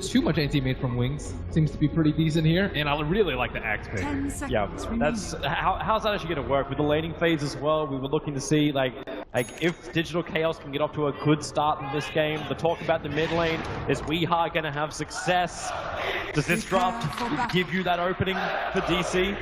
too much anti-mate from Wings. Seems to be pretty decent here. And I really like the axe pick. Yeah, that's how's that actually going to work with the laning phase as well. We were looking to see like if Digital Chaos can get off to a good start in this game. The talk about the mid lane is Weeha going to have success. Does this draft give you that opening for DC?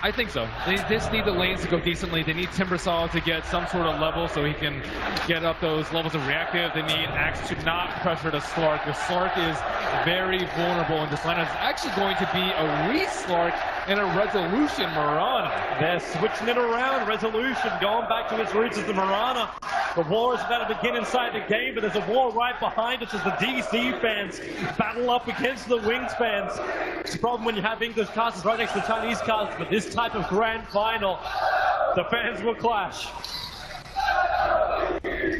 I think so. They just need the lanes to go decently. They need Timbersaw to get some sort of level so he can get up those levels of reactive. They need Axe to not pressure the Slark. The Slark is very vulnerable in this lane. It's actually going to be a re-Slark and a Resolution Mirana. They're switching it around. Resolution going back to its roots as the Mirana. The war is about to begin inside the game, but there's a war right behind us as the DC fans battle up against the Wings fans. It's a problem when you have English casters right next to Chinese casters, but this type of grand final, the fans will clash.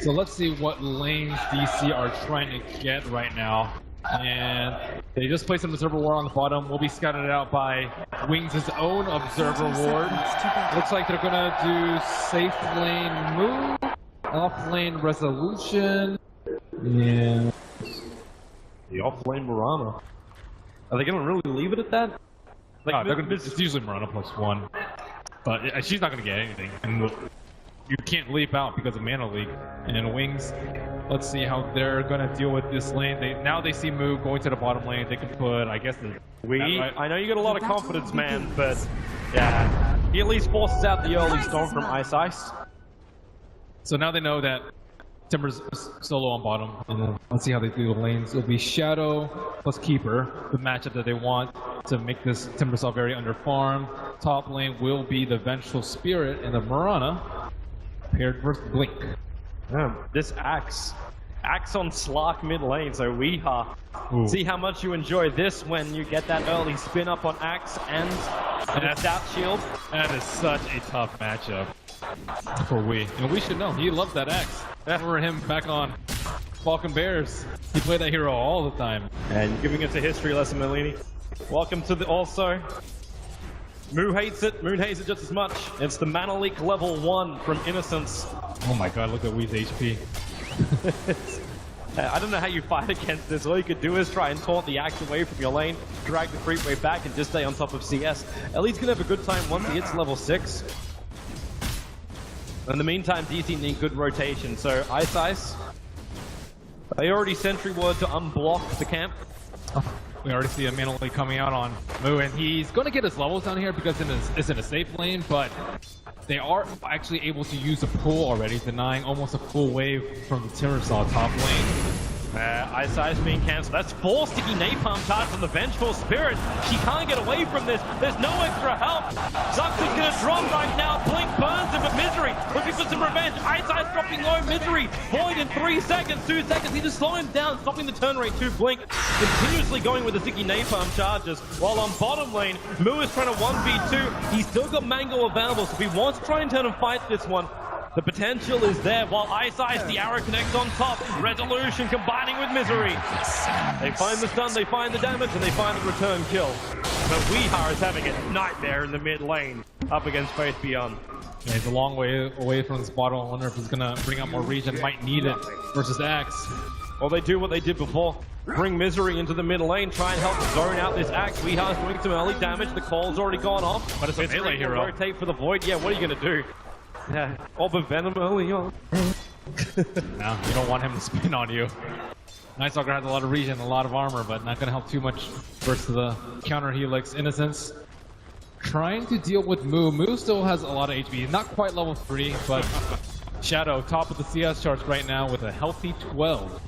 So let's see what lanes DC are trying to get right now. And they just placed an Observer Ward on the bottom. Will be scouted out by Wings' own Observer Ward. Looks like they're gonna do safe lane move, off lane Resolution, and the off lane Mirana. Are they gonna really leave it at that? Like, no, it's usually Mirana +1, but she's not gonna get anything. And you can't leap out because of Mana Leak. And in Wings, let's see how they're gonna deal with this lane. Now they see Moo going to the bottom lane. They can put, I guess, I know you got a lot of confidence, man, but yeah, he at least forces out the early storm from Ice. So now they know that Timber's solo on bottom, and then let's see how they do the lanes. It'll be Shadow plus Keeper, the matchup that they want to make this Timbersaw very underfarmed. Top lane will be the Vengeful Spirit and the Mirana, paired versus Blink. Yeah, this Axe on Slark mid lane, so Weeha. See how much you enjoy this when you get that early spin up on Axe and Stout Shield. That is such a tough matchup for Wee. And we should know, he loves that Axe. Remember him back on Falcon Bears. He played that hero all the time. And giving us a history lesson, Melini. Welcome to the also. Moo hates it. Moon hates it just as much. It's the Mana Leak level 1 from Innocence. Oh my god, look at Wee's HP. I don't know how you fight against this. All you could do is try and taunt the Axe away from your lane, drag the creep wave back, and just stay on top of CS. Ellie's gonna have a good time once he hits level 6. In the meantime, DC need good rotation, so Ice. They already Sentry Ward to unblock the camp. We already see a Mana Leak coming out on Moo, and he's going to get his levels down here because it's in a safe lane, but they are actually able to use the pull already, denying almost a full wave from the Timbersaw top lane. Ice being cancelled. That's 4 sticky napalm charge from the Vengeful Spirit. She can't get away from this. There's no extra help. Zux is going to drop right now. Blink burns him, but Misery looking for some revenge. Ice dropping low. Misery Void in 3 seconds, 2 seconds. He just slow him down, stopping the turn rate to Blink. Continuously going with the sticky napalm charges. While on bottom lane, Moo is trying to 1v2. He's still got Mango available, so if he wants to try and turn and fight this one, the potential is there. While Ice, the arrow connects on top. Resolution combining with Misery. They find the stun, they find the damage, and they find the return kill. But Weeha is having a nightmare in the mid lane up against Faith Beyond. Yeah, he's a long way away from this bottle. I wonder if he's gonna bring out more regen. Might need it versus Axe. Well, they do what they did before. Bring Misery into the mid lane, try and help zone out this Axe. Weeha's doing some early damage. The call's already gone off. But it's a melee hero. Rotate for the Void. Yeah, what are you gonna do? Yeah, Orb of Venom early on. No, you don't want him to spin on you. Night Stalker has a lot of regen, a lot of armor, but not going to help too much versus the counter Helix Innocence. Trying to deal with Moo. Moo still has a lot of HP. Not quite level 3, but Shadow, top of the CS charts right now with a healthy 12.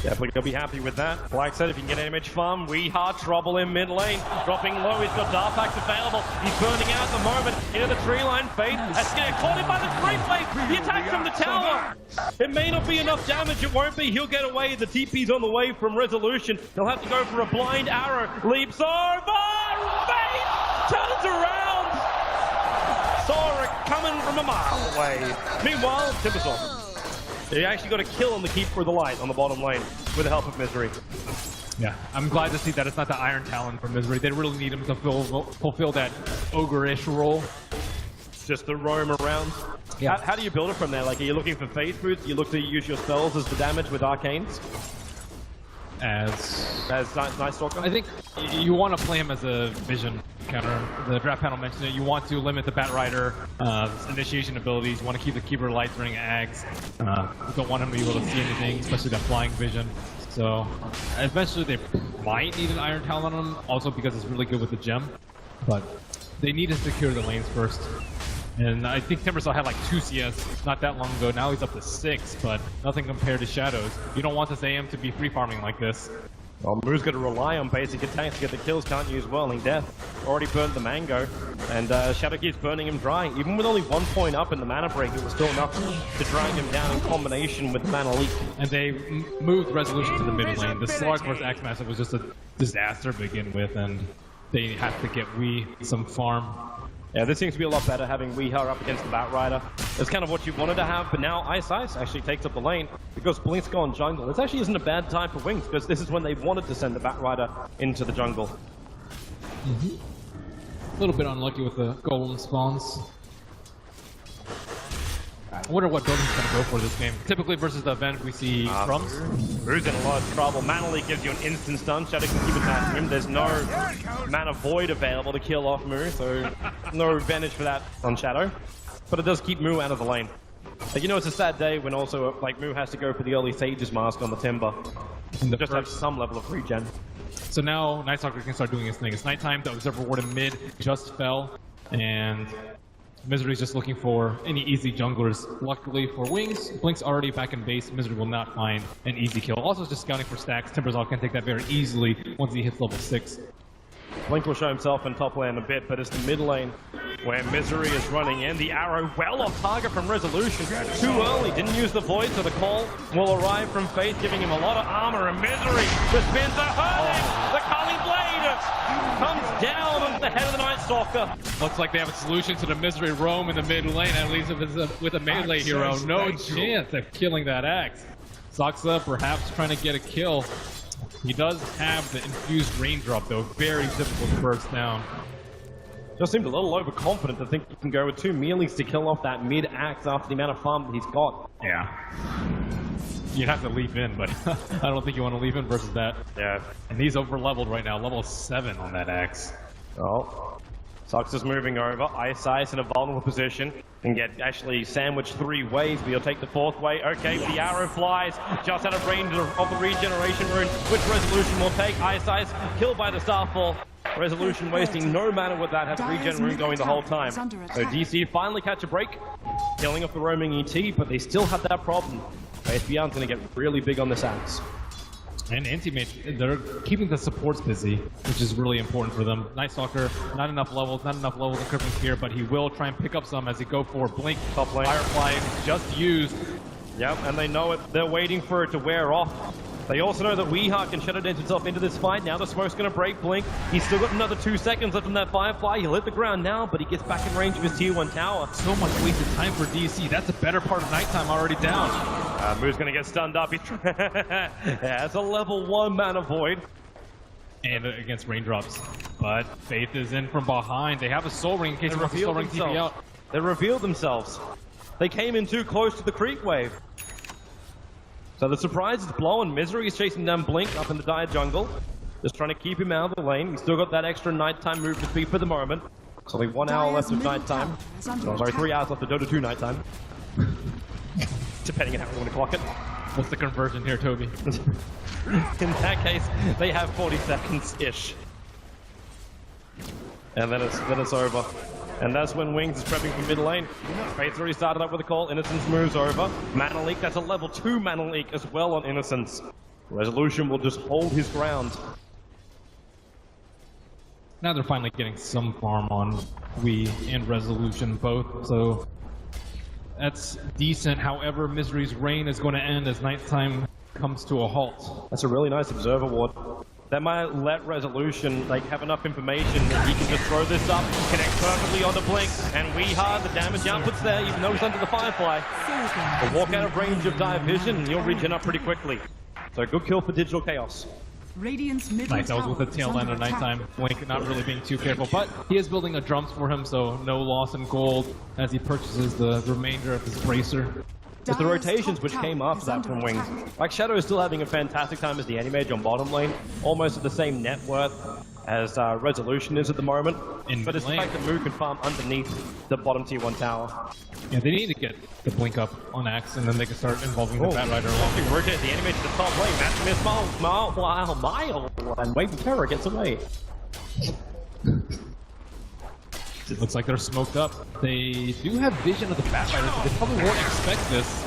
Definitely gonna be happy with that. Like I said, if you can get damage farm, Weeha trouble in mid lane. Dropping low, he's got Dark Packs available. He's burning out at the moment. Into the tree line, Fate. That's gonna get caught in by the creep wave. The attack from the tower. It may not be enough damage, it won't be. He'll get away. The TP's on the way from Resolution. He'll have to go for a blind arrow. Leaps over. Fate turns around. Saw it coming from a mile away. Meanwhile, Timbersaw. He actually got a kill on the Keeper of the Light on the bottom lane with the help of Misery. Yeah, I'm glad to see that it's not the Iron Talon for Misery. They really need him to fulfill that ogre-ish role. Just to roam around. Yeah. How do you build it from there? Like, are you looking for phase boots? You look to use your spells as the damage with arcanes? as Night Stalker. I think you want to play him as a vision counter. The draft panel mentioned it. You want to limit the Bat Rider initiation abilities. You want to keep the Keeper lights running Ags. You don't want him to be able to see anything, especially that flying vision. So eventually they might need an Iron Talon on him, also because it's really good with the gem. But they need to secure the lanes first. And I think Timbersaw had like 2 CS not that long ago. Now he's up to 6, but nothing compared to Shadows. You don't want this AM to be free farming like this. Well, Moo's got to rely on basic attacks to get the kills, can't use Whirling Death. Already burned the Mango, and Shadow keeps burning him dry. Even with only 1 point up in the mana break, it was still enough to drag him down in combination with the mana leak. And they moved Resolution to the mid lane. The Slug vs Axmassive was just a disaster to begin with, and they had to get Wii some farm. Yeah, this seems to be a lot better having Weeha up against the Bat Rider. It's kind of what you wanted to have, but now Ice actually takes up the lane because Blink's gone jungle. This actually isn't a bad time for Wings because this is when they wanted to send the Bat Rider into the jungle. A little bit unlucky with the golem spawns. I wonder what build he's going to go for this game. Typically versus the Avenge, we see Crumbs. Moo's in a lot of trouble. Mana Leak gives you an instant stun. Shadow can keep attacking him. There's no Mana Void available to kill off Moo, so no advantage for that on Shadow. But it does keep Moo out of the lane. Like, you know, it's a sad day when also, like, Moo has to go for the early Sage's Mask on the Timber. And just have some level of regen. So now Night Stalker can start doing his thing. It's nighttime. The Observer Ward in mid just fell, and Misery's just looking for any easy junglers. Luckily for Wings, Blink's already back in base. Misery will not find an easy kill. Also just scouting for stacks. Timbersaw can take that very easily once he hits level 6. Blink will show himself in top lane a bit, but it's the mid lane where Misery is running in. The arrow well off target from Resolution. Too early, didn't use the Void, so the call will arrive from Faith, giving him a lot of armor. And Misery, the spins are hurting! The Culling Blade comes down onto the head of the Night Stalker. Looks like they have a solution to the Misery roam in the mid lane, at least if it's with a melee hero. No chance of killing that axe. Soxa perhaps trying to get a kill. He does have the infused raindrop though, very difficult to burst down. Just seemed a little overconfident to think he can go with 2 melees to kill off that mid-axe after the amount of farm that he's got. Yeah. You'd have to leap in, but I don't think you want to leap in versus that. Yeah. And he's over-leveled right now, level 7 on that axe. Oh. Sox is moving over. Ice in a vulnerable position. Can get actually sandwiched 3 ways, but he'll take the 4th way. Okay, the arrow flies just out of range of the regeneration rune, which Resolution will take. Ice killed by the Starfall. Resolution wasting no mana with that, has regen rune going the whole time. So DC finally catch a break, killing off the roaming ET, but they still have that problem. SBR's going to get really big on this axe. And Anti-Mage, they're keeping the supports busy, which is really important for them. Night Stalker, not enough levels in Crippling Spear, but he will try and pick up some as he go for Blink. Top lane. Firefly just used. Yep, and they know it. They're waiting for it to wear off. They also know that Weeha can shadow dance himself into this fight. Now the smoke's going to break Blink. He's still got another 2 seconds left on that Firefly. He'll hit the ground now, but he gets back in range of his tier 1 tower. So much wasted time for DC. That's a better part of nighttime already down. Moo's going to get stunned up. Yeah, it's a level 1 mana void. And against raindrops. But Faith is in from behind. They have a soul ring in case they want the soul ring TP out. They revealed themselves. They came in too close to the creep wave. So the surprise is blown. Misery is chasing down Blink up in the dire jungle. Just trying to keep him out of the lane. He's still got that extra nighttime movement speed for the moment. It's only 1 hour left of nighttime. Oh, sorry, 3 hours left of Dota 2 nighttime. Depending on how you want to clock it. What's the conversion here, Toby? In that case, they have 40 seconds-ish. And then it's over. And that's when Wings is prepping for mid lane. Faith's already started up with a call. Innocence moves over. Mana Leak, that's a level 2 Mana Leak as well on Innocence. Resolution will just hold his ground. Now they're finally getting some farm on Wii and Resolution both, so that's decent. However, Misery's reign is going to end as nighttime comes to a halt. That's a really nice Observer Ward. That might let Resolution have enough information that he can just throw this up, connect perfectly onto Blink, and Weeha, the damage output's there, even though he's under the Firefly. He'll walk out of range of Dire Vision, and he'll regen up pretty quickly. So good kill for Digital Chaos. Nice, that was with the tail end of nighttime. Blink not really being too careful, but he is building a drums for him, so no loss in gold as he purchases the remainder of his bracer. It's the rotations which came after that from Wings. Like, Shadow is still having a fantastic time as the Anti-Mage on bottom lane, almost at the same net worth as Resolution is at the moment. But it's the fact that Moo can farm underneath the bottom tier 1 tower. Yeah, they need to get the blink up on Axe, and then they can start involving the Bat Rider along. Rotate the Anti-Mage to the top lane, matching this mile, and Wave of Terror gets away. It looks like they're smoked up. They do have vision of the Bat Rider, so they probably won't expect this.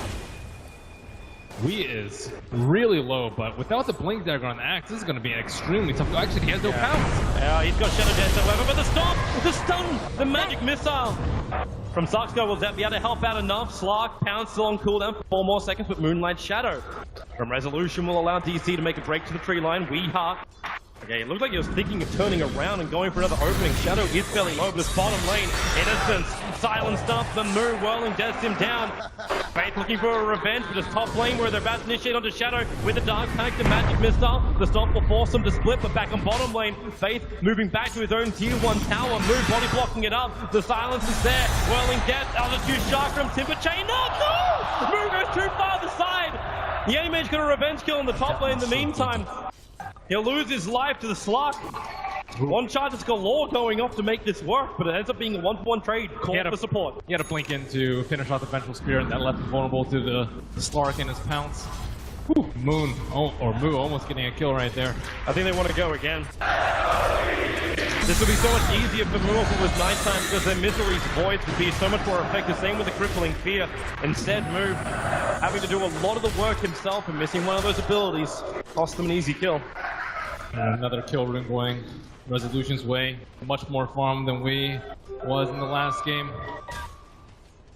Wee is really low, but without the Blink Dagger on the Axe, this is going to be an extremely tough. Actually, he has no pounce. Yeah, he's got Shadow Dance, however, but the stomp, the stun, the magic missile from Zoxgo will be able to help out enough. Slark, pounce still on cooldown for 4 more seconds, but Moonlight Shadow from Resolution will allow DC to make a break to the tree line. Weeheart. Okay, it looked like he was thinking of turning around and going for another opening. Shadow is fairly low, but his bottom lane, Innocence, silent stuff, the Moo whirling, deads him down. Faith looking for a revenge, but his top lane where they're about to initiate onto Shadow with the Dark Panic, the Magic Missile. The stop will force them to split, but back on bottom lane, Faith moving back to his own tier 1 tower. Moo body blocking it up, the silence is there. Whirling death, Altitude Chakram, Timber Chain, no! Moo goes too far the side! The Anti-Mage got a revenge kill on the top lane in the meantime. He'll lose his life to the Slark. One charges galore going off to make this work, but it ends up being a 1-for-1 trade. Call for support. He had to blink in to finish off the Vengeful Spirit, and that left him vulnerable to the Slark and his pounce. Whew. Moo almost getting a kill right there. I think they want to go again. This would be so much easier for Moo if it was nighttime, because their Misery's voids would be so much more effective. Same with the Crippling Fear. Instead, Moo having to do a lot of the work himself and missing one of those abilities cost them an easy kill. And another kill rune going Resolution's way. Much more farm than we was in the last game.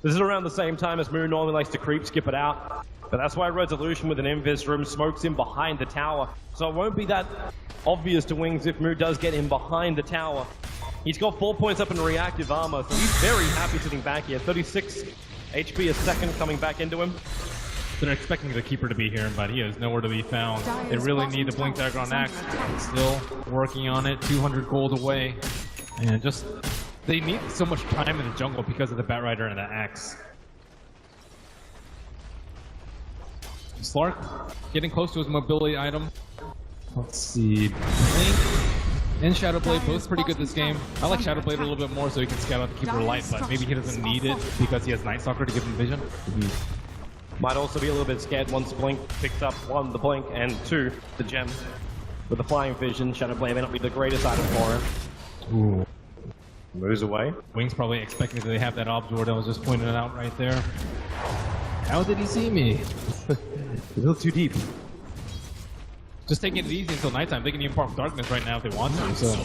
This is around the same time as Moo normally likes to creep, skip it out. But that's why Resolution with an Invis room smokes him behind the tower. So it won't be that obvious to Wings if Moo does get him behind the tower. He's got 4 points up in reactive armor, so he's very happy sitting back here. 36 HP a second coming back into him. They're expecting the Keeper to be here, but he is nowhere to be found. They really need the Blink Dagger on Axe. Still working on it, 200 gold away. And just, they need so much time in the jungle because of the Bat Rider and the Axe. Slark getting close to his mobility item. Let's see, Blink and Shadowblade, both pretty good this game. I like Shadowblade a little bit more so he can scout out the Keeper light, but maybe he doesn't need it because he has Night Stalker to give him vision. Might also be a little bit scared once Blink picks up 1, the Blink, and 2, the gem. With the Flying Vision, Shadowblade may not be the greatest item for him. Ooh. Moves away. Wings probably expecting that they have that Obzor that was just pointing it out right there. How did he see me? A little too deep. Just taking it easy until nighttime. They can even park darkness right now if they want to. So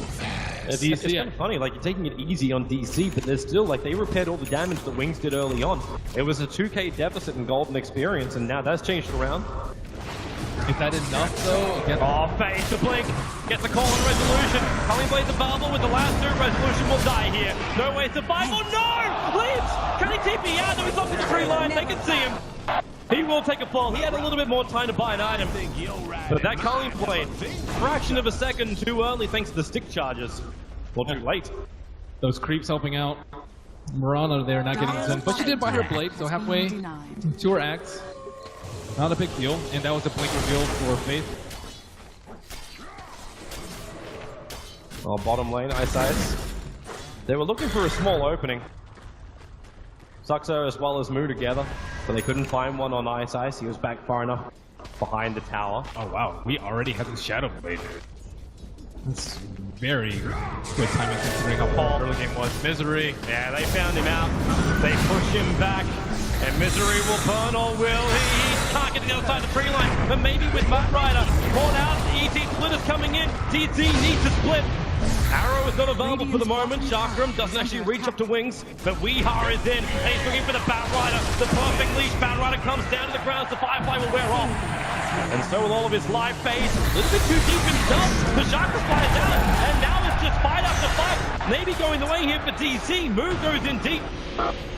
It's kind of funny, like you're taking it easy on DC, but there's still, like, they repaired all the damage that Wings did early on. It was a 2k deficit in golden experience, and now that's changed around. Is that enough though? Oh, Face the Blink gets a call on Resolution. Culling Blade the Bubble with the last 2. Resolution will die here. No way to survive. Oh no! Leaves! Can he TP out? No, he's off the tree line. They can see him. He will take a fall. He had a little bit more time to buy an item. But that Culling Blade, fraction of a second too early thanks to the stick charges. Well, too late. Those creeps helping out. Mirana there not getting sent, but she did buy her blade, so halfway to her axe. Not a big deal, and that was a blink reveal for Faith. Oh, bottom lane, Ice. They were looking for a small opening. Suxo as well as Moo together, but they couldn't find one on Ice. He was back far enough behind the tower. Oh wow, we already have the Shadow Blade. That's very good timing considering how poor the early game was. Misery. Yeah, they found him out. They push him back. And Misery will burn or will he? Can't get to the other side of the tree line, but maybe with Bat Rider. Caught out, ET Split is coming in. DZ needs to split. Arrow is not available for the moment. Chakram doesn't actually reach up to Wings, but Weehar is in, and he's looking for the Bat Rider. The perfect leash. Bat Rider comes down to the ground. The Firefly will wear off. And so will all of his live phase. A little bit too deep himself. The Chakra flies out, and now it's just fight up have to fight. Maybe going the way here for DC. Move goes in deep.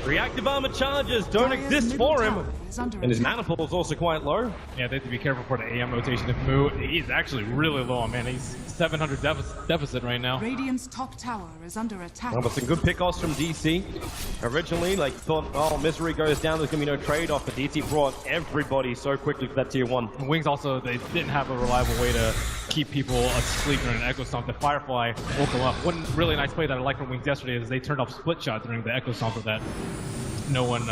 Reactive armor charges don't exist for him. And his mana pool is also quite low. Yeah, they have to be careful for the AM rotation. If Moo, he's actually really low, man. He's 700 deficit right now. Radiant's top tower is under attack. Well, but some good pickoffs from DC. Originally, like, thought, oh, Misery goes down, there's gonna be no trade-off, but DC brought everybody so quickly for that tier 1. Wings also, they didn't have a reliable way to keep people asleep during an Echo Stomp. The Firefly woke them up. One really nice play that I liked from Wings yesterday is they turned off Split Shot during the Echo Stomp with that. No one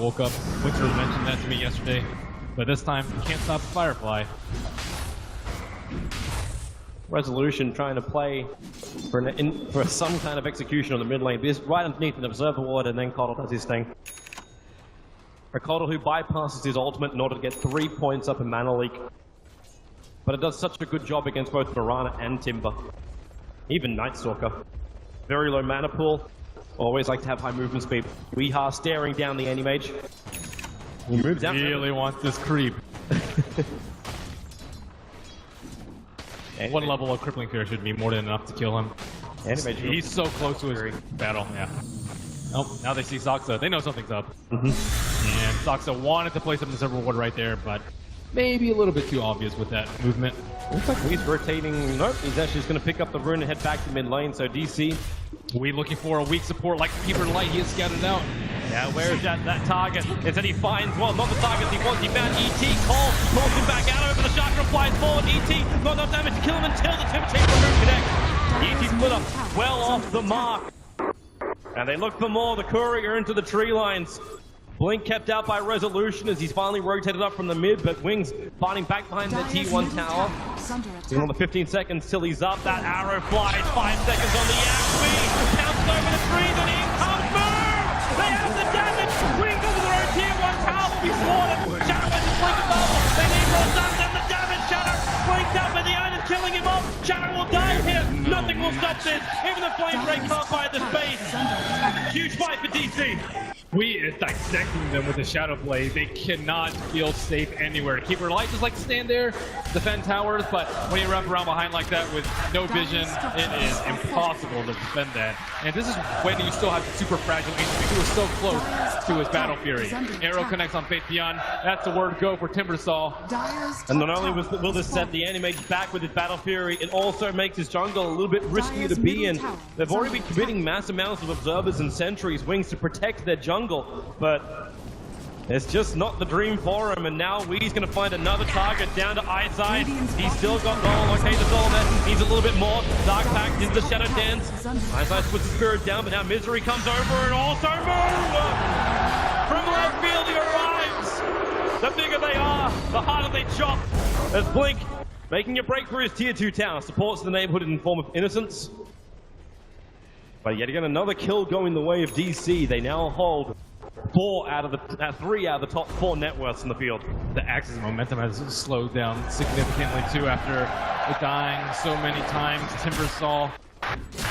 woke up. Winter mentioned that to me yesterday, but this time you can't stop Firefly. Resolution trying to play for some kind of execution on the mid lane. This right underneath an Observer Ward, and then Coddle does his thing. A Coddle who bypasses his ultimate in order to get 3 points up in mana leak. But it does such a good job against both Mirana and Timber. Even Night Stalker. Very low mana pool. Always like to have high movement speed. Weeha staring down the Anti-Mage. He moves out. Really wants this creep. One level of Crippling Fear should be more than enough to kill him. Anti-Mage. He's so close to his battle, yeah. Oh, now they see Soxa. They know something's up. And Soxa wanted to place him in the Observer Ward right there, but maybe a little bit too obvious with that movement. Looks like he's rotating. Nope, he's actually just going to pick up the rune and head back to mid lane. So DC. We looking for a weak support like Keeper Light. He is scouted out. Yeah, where is that target? Instead he finds, well, not the target he wants. He found ET. Cole pulls him back out over the Chakra, flies forward. ET, not enough damage to kill him until the Temptation Root connects. ET split up well off the mark. And they look for more. The Courier into the tree lines. Blink kept out by Resolution as he's finally rotated up from the mid, but Wings fighting back behind the T1 tower. Still on the 15 seconds till he's up. That arrow flies. 5 seconds on the Axby. Pounces over the trees and in comes Boom! They have the damage. Wings over their own tier 1 tower will be slaughtered. Shadow has Blink above. They need more done than the damage. Shadow Blinked up and the owner's killing him off. Shadow will die here. Nothing will stop this. Even the Flame Break can't find the space. Huge fight for DC. We is dissecting them with the shadow play. They cannot feel safe anywhere. Keeper Light just like to stand there, defend towers, but when you wrap around behind like that with no vision, it is impossible to defend that. And this is when you still have the super fragile HP who is so close to his Battle Fury. Arrow connects on Faith Beyond. That's the word go for Timbersaw. And not only will this set the Anti-Mage back with his Battle Fury, it also makes his jungle a little bit riskier to be in. They've already been committing mass amounts of observers and sentries, Wings, to protect their jungle. But it's just not the dream for him, and now Wee's going to find another target down to Eyesight. He's still got okay, the Soul Essence needs a little bit more. Dark Pact into the Shadow Dance. Eyesight puts the Spirit down, but now Misery comes over and also moves! From left field he arrives! The bigger they are, the harder they chop. As Blink, making a break for his tier 2 tower, supports the neighborhood in the form of Innocence. But yet again, another kill going the way of DC. They now hold 3 out of the top 4 net worths in the field. The Axe's momentum has slowed down significantly too after dying so many times. Timbersaw,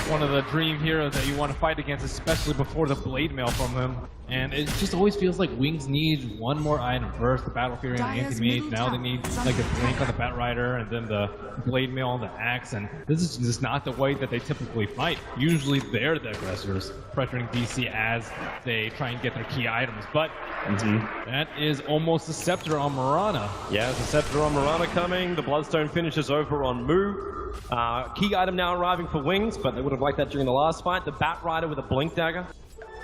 one of the dream heroes that you want to fight against, especially before the Blade Mail from him. And it just always feels like Wings need one more item first, the Battle Fury and the Anti-Mage. Now they need like a Blink on the Bat Rider and then the Blade Mail on the Axe. And this is just not the way that they typically fight. Usually they're the aggressors, pressuring DC as they try and get their key items. But that is almost a Scepter on Mirana. Yeah, it's a Scepter on Mirana coming. The Bloodstone finishes over on Moo. Key item now arriving for Wings, but they would have liked that during the last fight. The Bat Rider with a Blink Dagger.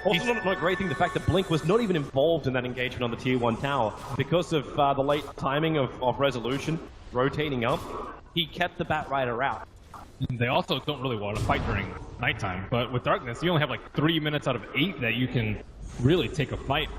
Also, not a great thing, the fact that Blink was not even involved in that engagement on the tier 1 tower. Because of the late timing of Resolution, rotating up, he kept the Bat Rider out. They also don't really want to fight during nighttime, but with Darkness, you only have like 3 minutes out of 8 that you can really take a fight.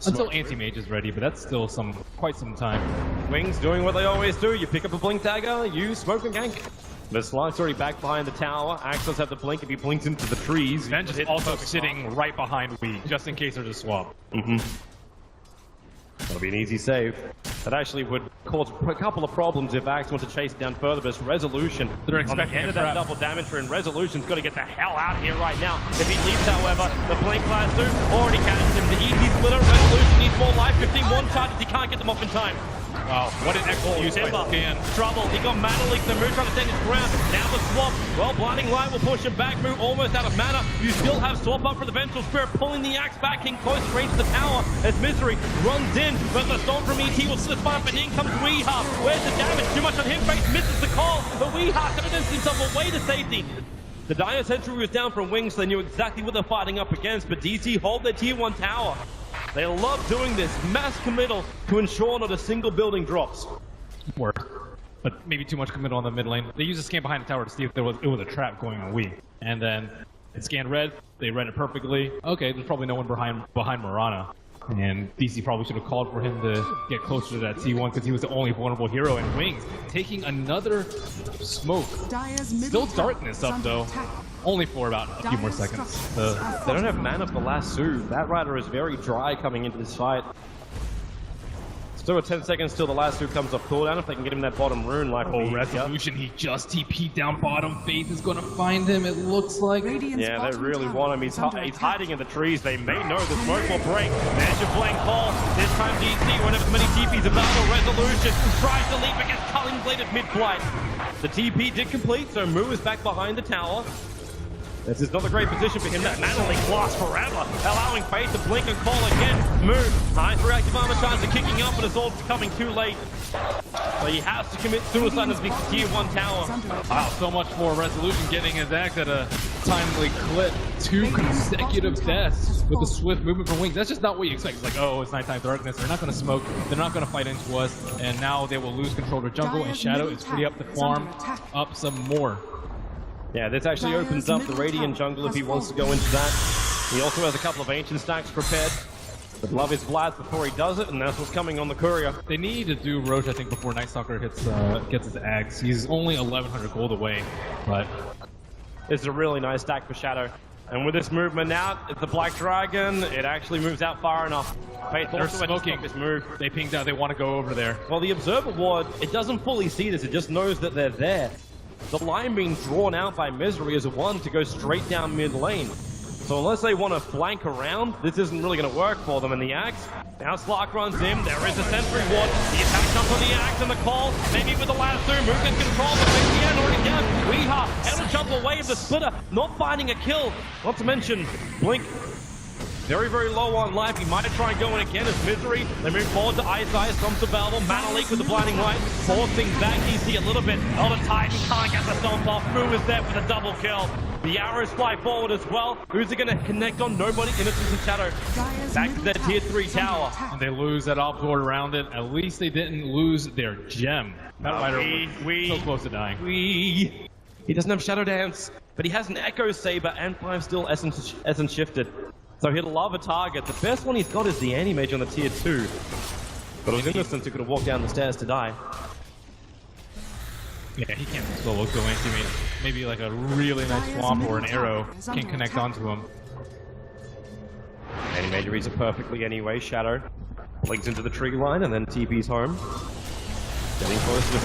Until Anti-Mage is ready, but that's still quite some time. Wings doing what they always do. You pick up a Blink Dagger, you smoke and gank. The Slug's already back behind the tower. Axe does have the blink if he blinks into the trees. Then just also sitting right behind Wee, just in case there's a swap. That'll be an easy save. That actually would cause a couple of problems if Axe wants to chase it down further, but it's Resolution. They're on the expecting end of that double damage for, and Resolution's got to get the hell out of here right now. If he leaves, however, the Blink Blast already catches him. The easy splitter, Resolution needs more life. 15 one charges, he can't get them off in time. Wow, what an excellent use by Scan. Trouble, he got mana leak, the Moon trying to stand his ground. Now the swap, well, Blinding Light will push him back. Moon almost out of mana. You still have swap up for the Vengeful Spirit, pulling the axe back in close range of the tower as Misery runs in. But the Storm from ET will slip by, but in comes Weeha. Where's the damage? Too much on him, face misses the call, but Weeha convinced himself away to safety. The Dire Sentry was down from Wings, so they knew exactly what they're fighting up against, but DC hold their tier 1 tower. They love doing this, mass committal to ensure not a single building drops. Work. But maybe too much committal on the mid lane. They used a scan behind the tower to see if it was a trap going on Wii. And then it scanned red, they read it perfectly. Okay, there's probably no one behind Mirana. And DC probably should have called for him to get closer to that T1 because he was the only vulnerable hero. And Wings taking another smoke. Still darkness up though. Only for about a few more seconds. They don't have mana for lasso. That rider is very dry coming into this fight. Still 10 seconds till the lasso comes off cooldown. If they can get him that bottom rune, like Resolution, he just TP'd down bottom. Faith is gonna find him, it looks like. Yeah, they really want him. He's hiding in the trees. They may know the smoke will break. There's your flank call. This time DC, one of as many TPs about the Resolution. Tries to leap against Culling Blade at mid-flight. The TP did complete, so Mu is back behind the tower. This is not a great position for him. That mana leak lasts forever, allowing Faith to blink and call again. Move. Nice reactive armor charge are kicking up, but it's all coming too late. So he has to commit suicide as the tier 1 tower. Wow, so much for Resolution getting his axe at a timely clip. 2 consecutive deaths with the swift movement from Wings. That's just not what you expect. It's like, oh, it's nighttime darkness. They're not going to smoke. They're not going to fight into us. And now they will lose control of their jungle, and Shadow is free up the farm up some more. Yeah, this actually opens up the Radiant jungle if he wants to go into that. He also has a couple of Ancient stacks prepared. But love his blast before he does it, and that's what's coming on the courier. They need to do Roche, I think, before Night Stalker gets his axe. He's only 1,100 gold away, but it's a really nice stack for Shadow. And with this movement out, it's the Black Dragon. It actually moves out far enough. Faith they're smoking this move. They pinged out. They want to go over there. Well, the Observer Ward, it doesn't fully see this. It just knows that they're there. The line being drawn out by Misery is one to go straight down mid lane. So unless they want to flank around, this isn't really going to work for them. And the axe, now Slark runs in. There is a sentry ward. The attack comes on the axe and the call. Maybe with the lasso, Moon can control the end already down. Weeha able to jump away of the splitter, not finding a kill. Not to mention Blink. Very, very low on life. He might try and go in again as Misery. They move forward to Ice, comes to Valve. Mana Leak with the Blinding Light. Forcing back DC a little bit. Elder Titan can't get the stomp off. Moo is there with a double kill. The arrows fly forward as well. Who's it going to connect on? Nobody. Innocence and Shadow. Back to their tier 3 tower. And they lose that op board around it. At least they didn't lose their gem. That rider was so close to dying. He doesn't have Shadow Dance, but he has an Echo Saber and 5 still essence shifted. So he'll love a target. The best one he's got is the Anti-Mage on the tier 2. But it was Innocence who could have walked down the stairs to die. Yeah, he can't solo go Anti-Mage. Maybe like a really nice swamp or an arrow can connect onto him. Anti-Mage reads it perfectly anyway. Shadow blinks into the tree line and then TP's home. Getting close to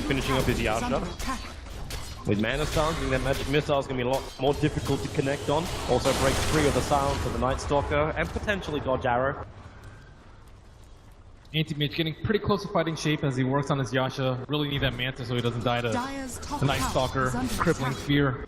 finishing up his Yasha. With Mana Stance, I think that Magic Missile is going to be a lot more difficult to connect on. Also breaks free of the silence of the Night Stalker and potentially dodge arrow. Anti-Mage getting pretty close to fighting shape as he works on his Yasha. Really need that Manta so he doesn't die to the Night Stalker. Crippling Fear.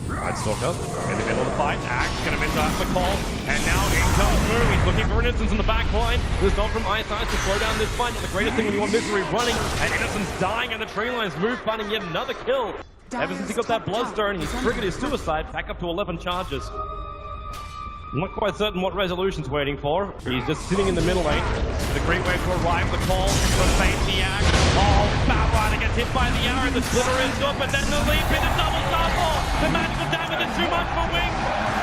Night Stalker in the middle of the fight. Axe going to miss out the call. And now in comes Moo. He's looking for an Innocence in the back line. There's not from Ice to slow down this fight. Not the greatest thing when you want Misery running. And Innocence dying in the tree lines. Moo finding yet another kill. Ever since he got that Bloodstone, he's triggered his suicide back up to 11 charges. I'm not quite certain what Resolution's waiting for. He's just sitting in the middle lane. The great way to arrive the call. The fake the axe. Oh, Bad Rider gets hit by the arrow. The splitter is good, but then the leap in the double double. The magical damage is too much for Wings.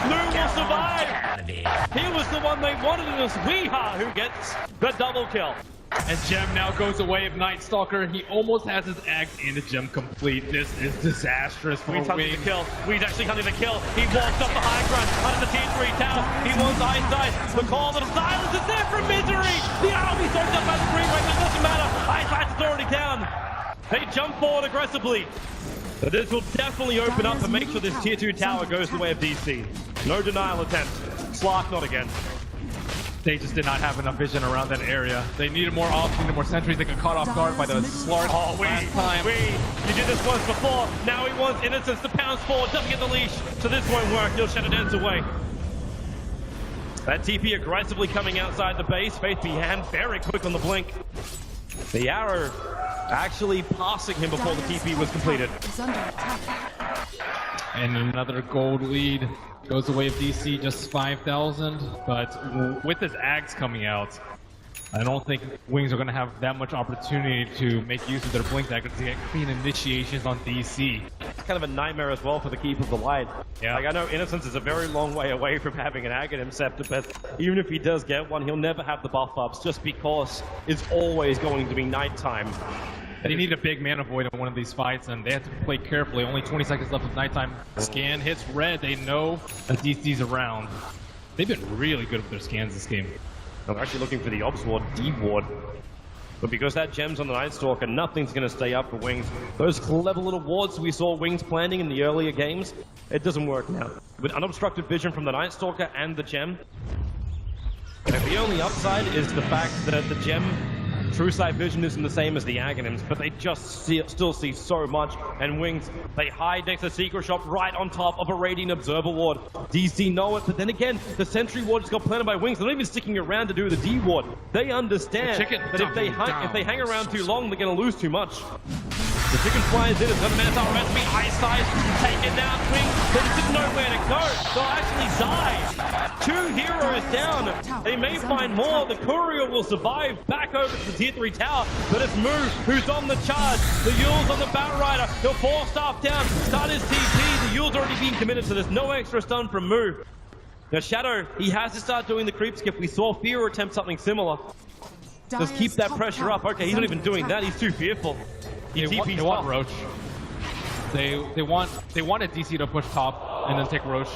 Lou will survive. He was the one they wanted, and it's Weeha who gets the double kill. And Gem now goes away of Night Stalker. He almost has his axe and the gem complete. This is disastrous for Wings. Hunting the kill. Wings actually hunting the kill. He walks up the high ground under the tier 3 tower. He wants Ice. The call of the silence is there for Misery. The arrow be soaked up by the green wave. It doesn't matter. Ice is already down. They jump forward aggressively. But this will definitely open up and make sure this tier 2 tower goes the way of DC. No denial attempt. Slark not again. They just did not have enough vision around that area. They needed more ops, needed more sentries. They got caught off guard by the Slark last time. You did this once before. Now he wants Innocence to pounce forward. Doesn't get the leash. So this won't work. He'll shut it dance away. That TP aggressively coming outside the base. Faith behind, very quick on the blink. The arrow actually passing him before the TP was completed. Is under attack. And another gold lead goes away of DC, just 5,000. But with his Ags coming out, I don't think Wings are going to have that much opportunity to make use of their blink daggers to get clean initiations on DC. It's kind of a nightmare as well for the Keeper of the Light. Yeah. Like, I know Innocence is a very long way away from having an Aghanim Scepter, but even if he does get one, he'll never have the buff ups just because it's always going to be nighttime. They need a big mana void in one of these fights, and they have to play carefully. Only 20 seconds left of nighttime. Scan hits red. They know that DC's around. They've been really good with their scans this game. I'm actually looking for the Obs Ward, D Ward. But because that gem's on the Night Stalker, nothing's going to stay up for Wings. Those clever little wards we saw Wings planting in the earlier games, it doesn't work now. With unobstructed vision from the Night Stalker and the gem, the only upside is the fact that the gem True Sight Vision isn't the same as the Aghanims, but they just still see so much. And Wings, they hide next to Secret Shop right on top of a Radiant Observer Ward. DC know it, but then again, the Sentry Ward just got planted by Wings. They're not even sticking around to do the D Ward. They understand that if they hang around too long, they're going to lose too much. The chicken flies in, it's got a Minotaur recipe, ice size, taken down, Wings, but it's just nowhere to go. They'll actually die. 2 heroes down. They may find more. The Courier will survive back over to the tier 3 tower, but it's Moo who's on the charge. The Yule's on the Batrider. He'll force staff down, start his TP. The Yule's already being committed, so there's no extra stun from Moo. Now Shadow, he has to start doing the creep skip. We saw Fear attempt something similar. Just keep that pressure up. Okay, he's not even doing that. He's too fearful. They want Roche. They want a DC to push top and then take Roche.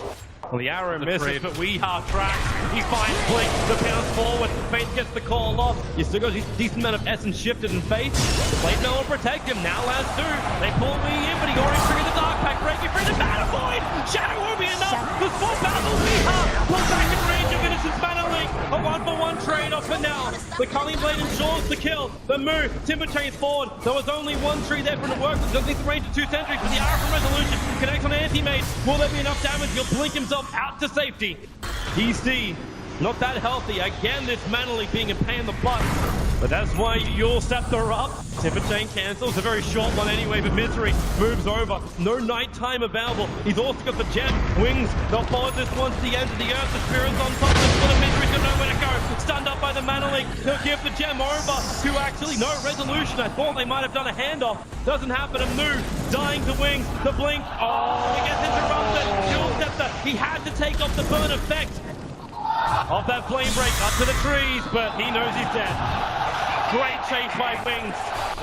Well, the arrow misses, but we half tracks. He finds Blink, the bounce forward. Faith gets the call off. You still got a decent amount of essence shifted in Faith. The blade mail will protect him. Now has to. They pull me in, but he already triggered the Dark Pact. Breaking free the Mana Void. Shadow won't be enough. The swap battle. We have pulled back in range of Innocence Mana Link. A 1-for-1 trade off for now. The Culling Blade ensures the kill. The move. Timber chains forward. There was only one tree there for the work. Doesn't need the range of 2 sentries, but the arrow from Resolution connects on Anti-Mage. Will there be enough damage? He'll blink himself out to safety. DC, not that healthy. Again, this Mana Link being a pain in the butt. But that's why Yule Scepter up. Timber Chain cancels. A very short one anyway, but Misery moves over. No nighttime available. He's also got the gem. Wings, they'll follow this one to the end of the earth. The Spirit's on top. The Misery's got nowhere to go. Stunned up by the Mana Link. He'll give the gem over to actually no Resolution. I thought they might have done a handoff. Doesn't happen. A move. Dying to Wings. The blink. Oh, he gets interrupted. Yule Scepter. He had to take off the burn effect of that flame break up to the trees, but he knows he's dead. Great chase by Wings.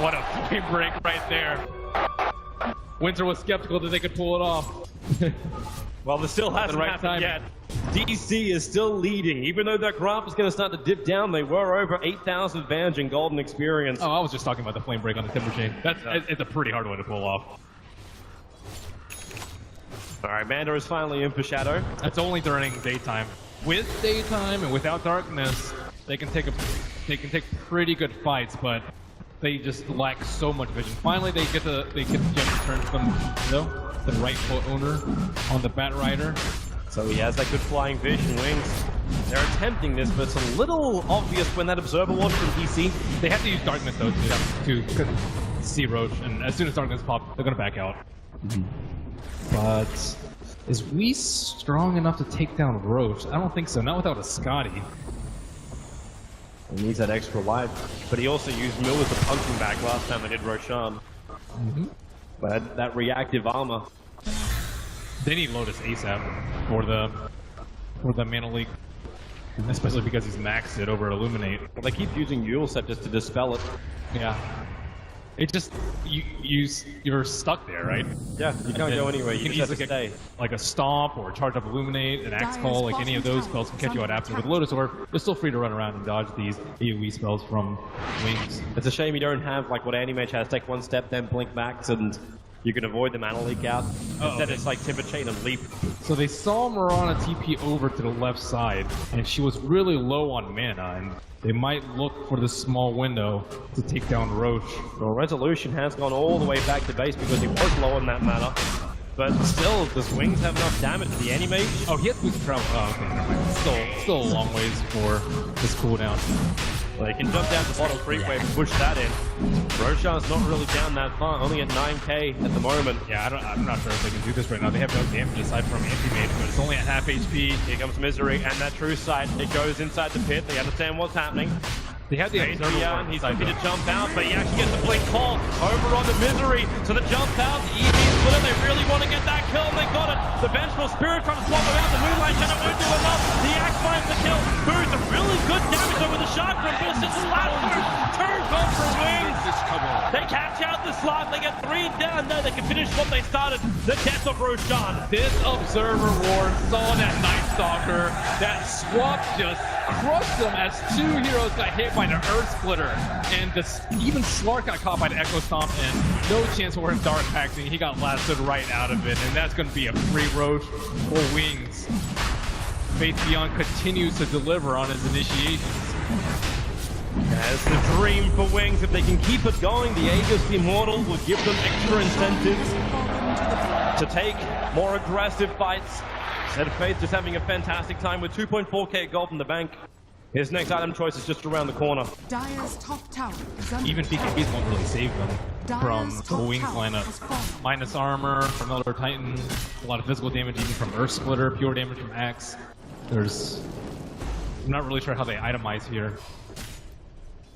What a flame break right there. Winter was skeptical that they could pull it off. Well, this still hasn't happened yet. DC is still leading. Even though that graph is going to start to dip down, they were over 8,000 advantage in golden experience. Oh, I was just talking about the flame break on the Timber Chain. It's a pretty hard one to pull off. All right, Manda is finally in for Shadow. That's only during daytime. With daytime and without darkness, they can take pretty good fights, but they just lack so much vision. Finally, they get the gem return from the rightful owner on the Batrider. So he has that good flying vision. Wings, they're attempting this, but it's a little obvious when that Observer Ward from DC. They have to use darkness though to see Roche, and as soon as darkness pops, they're gonna back out. But is we strong enough to take down Roche? I don't think so. Not without a Scotty. He needs that extra life, but he also used Mill as a punching bag last time they did Roshan. But that reactive armor. They need Lotus ASAP for the Mana Leak, especially because he's maxed it over Illuminate. Well, they keep using Yule Scepters to dispel it. Yeah. It just, you're stuck there, right? Yeah, you can't go anywhere. You just have to stay. Like a Stomp or Charge Up Illuminate, an Axe Call, like any of those spells can catch you out after. With Lotus Orb, you're still free to run around and dodge these AoE spells from Wings. It's a shame you don't have like what Anti-Mage has, take one step, then blink max, and you can avoid the mana leak out. Instead, it's like Timber Chain and Leap. So they saw Mirana TP over to the left side, and she was really low on mana, and they might look for this small window to take down Roche. Well, Resolution has gone all the way back to base because he was low on that mana. But still, does Wings have enough damage to the Anti-Mage? Oh, he has to travel. Oh, okay, never mind. Still a long ways for this cooldown. Well, he can jump down to bottom creep wave and push that in. Roshan's not really down that far, only at 9k at the moment. Yeah, I'm not sure if they can do this right now. They have no damage aside from Anti-Mage, but it's only at half HP. Here comes Misery, and that true sight. It goes inside the pit. They understand what's happening. They have the observer. He's looking to jump out, but he actually gets a blink call over on the Misery. So the jump out, the EV splitter, they really want to get that kill, and they got it. The Vengeful Spirit trying to swap him out. The Moonlight Shadow won't do enough. The Axe finds the kill. Boost a really good damage over the Chakra, but it's just the last turn gone for Wings. They catch out the slot. They get 3 down. No, they can finish what they started. The death of Roshan. This Observer Ward saw that Night Stalker. That swap just crushed them as 2 heroes got hit by the Earth Splitter. And even Slark got caught by the Echo Stomp, and no chance for him Dark Paxing. He got blasted right out of it, and that's going to be a free Roche for Wings. Faith Beyond continues to deliver on his initiations. As the dream for Wings, if they can keep it going, the Aegis Immortal will give them extra incentives to take more aggressive fights. Instead of Faith just having a fantastic time with 2.4k gold in the bank. His next item choice is just around the corner. Dire's top tower is under Even PKBs won't really save them from Dire's the Wings top tower has lineup. fallen. Minus armor from Elder Titan, a lot of physical damage even from Earth Splitter, pure damage from Axe. I'm not really sure how they itemize here.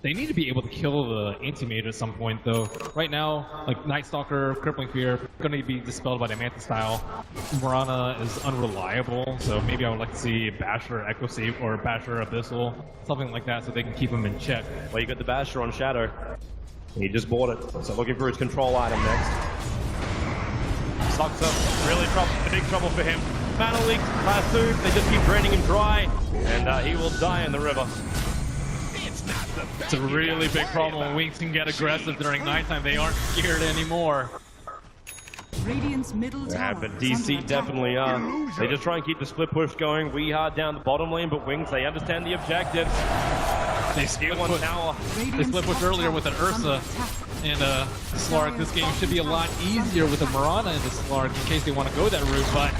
They need to be able to kill the Anti-Mage at some point, though. Right now, like Night Stalker, Crippling Fear, going to be dispelled by the Manta style. Mirana is unreliable, so maybe I would like to see Basher Echo Save or Basher Abyssal, something like that, so they can keep him in check. Well, you got the Basher on Shadow. He just bought it, so looking for his control item next. Sucks up, really big trouble for him. Mana leaks, lasso, they just keep draining him dry, and he will die in the river. It's a really big problem when Wings can get aggressive during nighttime. They aren't scared anymore. Radiant's middle Yeah, tower but is under DC attack. definitely are. They just try and keep the split push going. We are down the bottom lane, but Wings, they understand the objectives. They split push, tower. they split push earlier with an Ursa and Slark. This game should be a lot easier with a Mirana and the Slark in case they want to go that route, but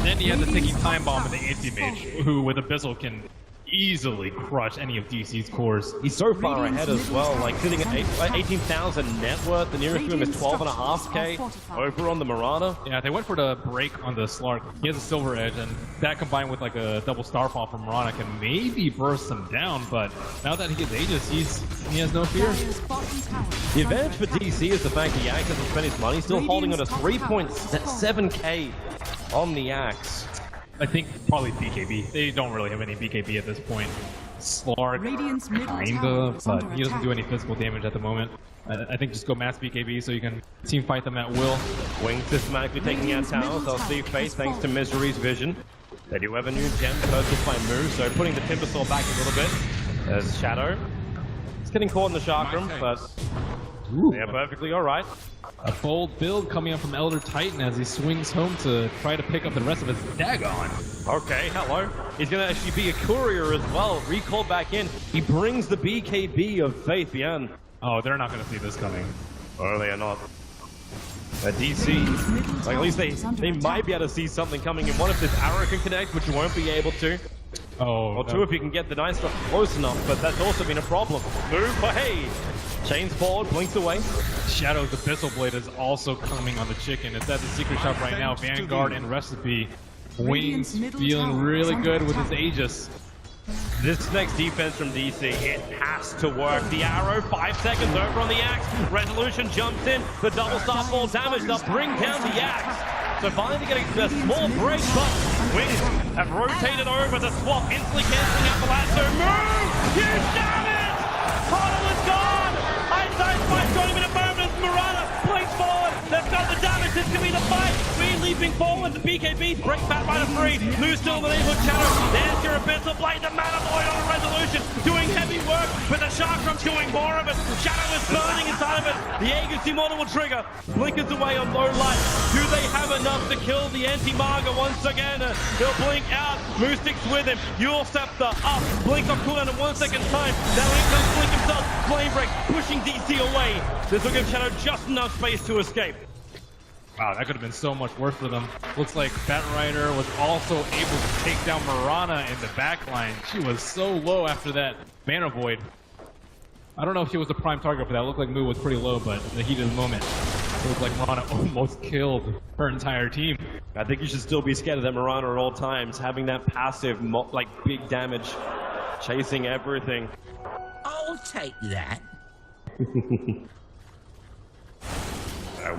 then you have the ticking time bomb and the Anti-Mage, who with Abyssal can easily crush any of DC's cores. He's so far ahead as well, like sitting at 18,000 net worth. The nearest to him is 12.5k over on the Mirana. Yeah, they went for the break on the Slark. He has a Silver Edge, and that combined with like a double Starfall from Mirana can maybe burst him down, but now that he gets Aegis, he has no fear. Dire's bottom tower is The under advantage for attack. DC is the fact that Axe hasn't spent his money, still holding on to 3.7k on the Axe. I think probably BKB. They don't really have any BKB at this point. Slark, Radiant's middle tower kinda, is but under he doesn't do attack. any physical damage at the moment. I think just go mass BKB so you can team fight them at will. Wings systematically taking out towers. They'll see Faith thanks to Misery's vision. They do have a new gem purchased by Moo, so putting the Timbersaw back a little bit. There's Shadow. It's getting caught in the Chakram, but they're perfectly alright. A bold build coming up from Elder Titan as he swings home to try to pick up the rest of his Dagon. Okay, hello. He's going to actually be a courier as well. Recalled back in. He brings the BKB of Faith Beyond. Oh, they're not going to see this coming. Oh, they are not. DC, like at least they might be able to see something coming in. One if this arrow can connect, which you won't be able to. Oh, Or two if you can get the Night Stalker close enough, but that's also been a problem. Move, but hey! Chains forward, blinks away. Shadow's Abyssal Blade is also coming on the chicken. It's at the secret shop right now. Vanguard and Recipe. Wings feeling really good with his Aegis. This next defense from DC, it has to work. The arrow, 5 seconds over on the Axe. Resolution jumps in. The double Starfall damage, they'll bring down the Axe. So finally getting a small break, but Wings have rotated over the swap, instantly canceling out the lasso. Move! Huge damage! Portal is gone! Einstein's fight going in a moment. Mirana blinks forward. They've got the damage. This could be the fight. We're leaping forward. The BKBs break back by the 3. Moose still in the neighborhood. Shadow. There's your Abyssal Blade. The Mana Void on a Resolution. Doing heavy work, but the Chakram's doing more of it. Shadow is burning inside of it. The agency model will trigger. Blink is away on low light. Do they have enough to kill the anti-Marga once again? He'll blink out. Moostic's with him. Yule Scepter up. Blink on cooldown in 1 second time. Now in comes Blink himself. Flame Break pushing DC away. This will give Shadow just enough space to escape. Wow, that could have been so much worse for them. Looks like Batrider was also able to take down Mirana in the backline. She was so low after that Mana Void. I don't know if she was the prime target for that. It looked like Moo was pretty low, but in the heat of the moment, it looked like Mirana almost killed her entire team. I think you should still be scared of that Mirana at all times, having that passive, like, big damage, chasing everything. I'll take that.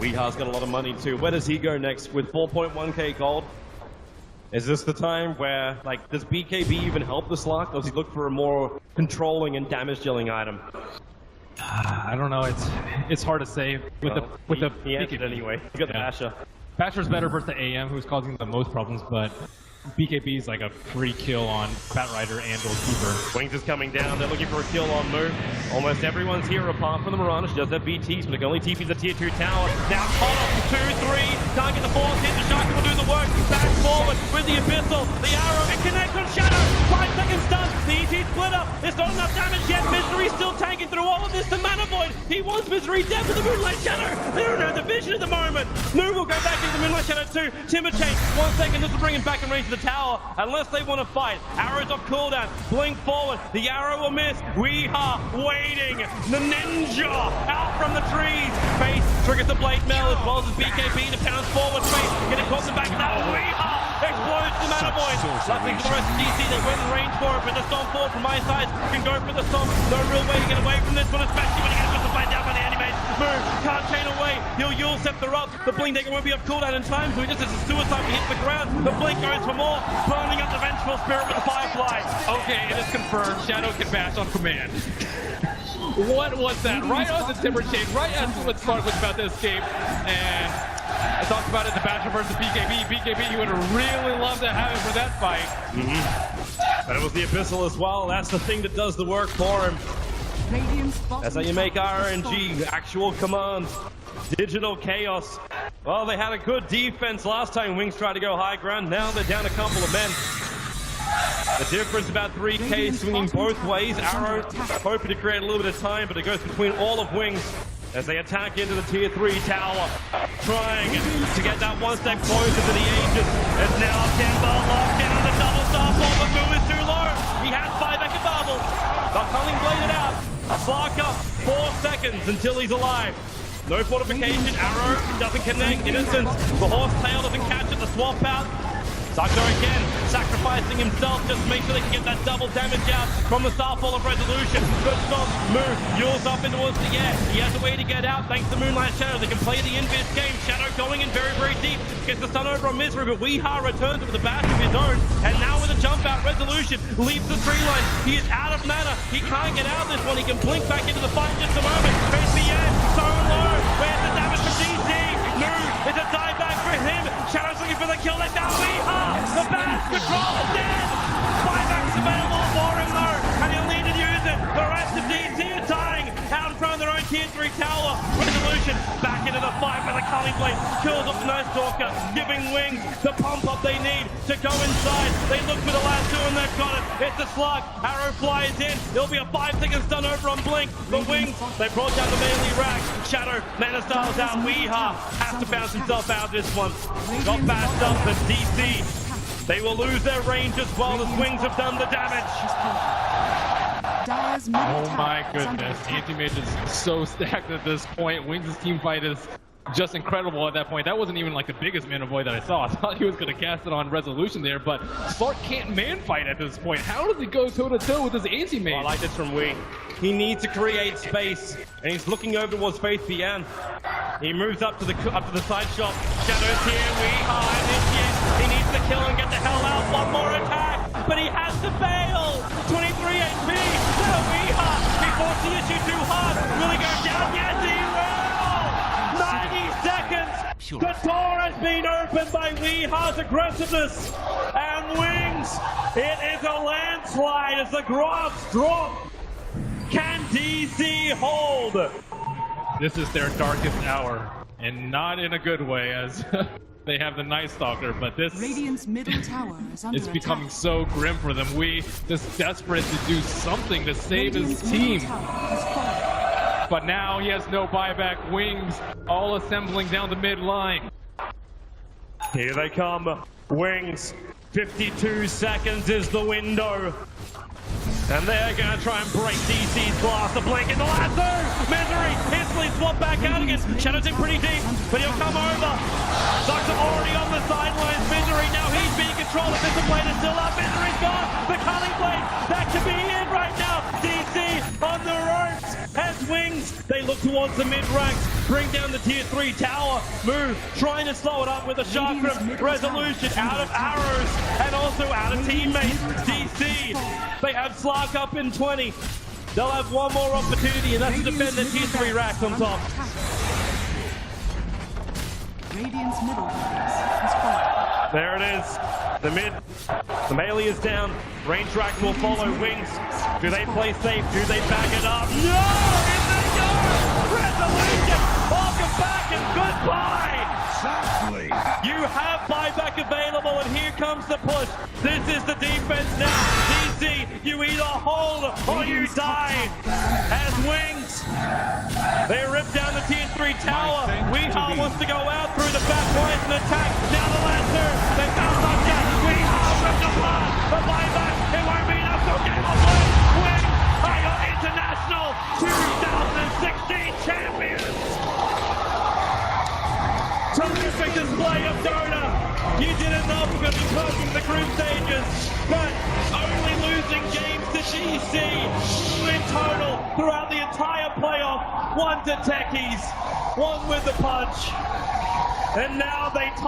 Weeha's got a lot of money too. Where does he go next with 4.1k gold? Is this the time where, like, does BKB even help the Slark? Does he look for a more controlling and damage dealing item? I don't know. It's hard to say with the he answered anyway. You got the Basher. Basher's better versus the AM, who's causing the most problems, but BKB is like a free kill on Batrider and or Keeper. Wings is coming down. They're looking for a kill on Moo. Almost everyone's here apart from the Mirana. She does have BTs, but it can only TP the tier 2 tower. Now caught up 2-3. Can't get the force hit. The Shark will do the work. Back forward with the Abyssal. The arrow. It connects on Shadow. 5 seconds done. The ET splitter. There's not enough damage yet. Misery still tanking through all of this. The Mana Void. He wants Misery dead for the Moonlight Shadow. They don't have the vision at the moment. Moo will go back into the Moonlight Shadow too. Timber chain. 1 second just to bring him back in range of the tower. Unless they want to fight. Arrows off cooldown. Blink forward. The arrow will miss. Weeha waiting. The ninja out from the trees. Face triggers the blade mail as well as BKB to pounce forward. Face getting caught in the back. Now Weeha explodes the Mana Void. Luckily for the rest of DC, they went in range for it, but the Storm forward from my side can go for the Storm. No real way to get away from this one, especially when he gets the blade down by the animate. Moo can't chain away. He'll Yule Scepter up. The Blink Dagger won't be up cooldown in time, so he just has a suicide to hit the ground. The Blink goes for more, burning up the Vengeful Spirit with the Firefly. Okay, it is confirmed. Shadow can bash on command. What was that? Right on the Timber chain, right as the Slark was about to escape, and I talked about it, the Basher versus BKB. BKB, you would really love to have it for that fight. But it was the Abyssal as well. That's the thing that does the work for him. That's how you make RNG, actual commands. Digital chaos. Well, they had a good defense last time. Wings tried to go high ground. Now they're down a couple of men. The difference about 3k swinging both ways. Arrow hoping to create a little bit of time, but it goes between all of Wings as they attack into the tier 3 tower. Trying to get that one step closer to the Aegis. As now Timber locked in on the double star ball, but Moo is too low. He has 5 Echo Bubbles. They're coming bladed out. Slark up 4 seconds until he's alive. No fortification, arrow doesn't connect, Innocence, the horse tail doesn't catch it, the swap out. Sucker again, sacrificing himself just to make sure they can get that double damage out from the Starfall of Resolution. Good stop, Moo, Yule's up into towards the air. He has a way to get out thanks to Moonlight Shadow. They can play the invis game. Shadow going in very, very deep. Gets the stun over on Misery, but Weeha returns with a bash of his own. And now with a jump out, Resolution leaves the tree line. He is out of mana. He can't get out of this one. He can blink back into the fight in just a moment. Face the end, so low. Where's the damage from DC? No, it's a dive back for him. Shadow's looking for the kill. Let down Weeha. The bash control is dead. 5x available for him though, and he'll need to use it. The rest of DC are dying out in front of their own tier 3 tower. Resolution back into the fight with a Culling Blade. Kills off Night Stalker, giving Wings the pump up they need to go inside. They look for the last two and they've got it. It's a slug. Arrow flies in. It'll be a 5-second stun over on Blink. The Wings, they brought down the melee rack. Shadow, Mana Styles out. Weeha has to bounce himself out of this one. Got bashed up, but DC, they will lose their range as well as Wings have done the damage. Oh my goodness, Anti-Mage is so stacked at this point. Wings' team fight is just incredible at that point. That wasn't even like the biggest mana void that I saw. I thought he was going to cast it on Resolution there, but Slark can't man fight at this point. How does he go toe-to-toe with his Anti-Mage? I like this from Wing. He needs to create space, and he's looking over towards Faith Bian. He moves up to the side shot. Shadow's here, Weeha initiates. He needs to kill and get the hell out. One more attack, but he has to fail. 23 HP. Shadow Weeha. He forced the issue too hard. Will he go down? Yes, he will. 90 seconds. Sure. The door has been opened by Weeha's aggressiveness. And Wings, it is a landslide as the graphs drop. Can DC hold? This is their darkest hour, and not in a good way, as they have the Night Stalker, but this Radiant's middle tower is under is becoming attack. so grim for them. We just desperate to do something to save his Radiant's team. middle tower has fallen. But now he has no buyback. Wings all assembling down the mid line. Here they come. Wings. 52 seconds is the window. And they're going to try and break DC's glass. The blink in the lasso. Misery instantly swapped back out again. Shadow's in pretty deep, but he'll come over. Zucks already on the sidelines. Misery, now he's being controlled. The Missile Blade is still up. Misery's gone. The Culling Blade, that could be it right now. DC on the ropes. Has Wings. They look towards the mid ranks. Bring down the tier 3 tower. Move, trying to slow it up with a sharp grip. Resolution out of arrows and also out of teammates. DC, they have Slark up in 20. They'll have one more opportunity, and that's to defend the tier 3 racks on top. Radiant's middle tower has fallen. There it is. The mid. The melee is down. Range racks will follow. Wings. Do they play safe? Do they back it up? No! In they go! Resolution! Welcome back and goodbye! Exactly. You have buyback available, and here comes the push. This is the defense now. DC, you either hold or you die. As Wings, they rip down the tier 3 tower. Weehaw wants to go out through the back points and attack. Now the Lancer, they found Sunshine. Weehaw ripped apart. The buyback, it won't be enough. So game on Wings. Wings are your international 2016 champions. Terrific display of Dota. You did enough because you passing the group stages, but only losing games to GC in total throughout the entire playoff. One to Techies, one with the punch, and now they top.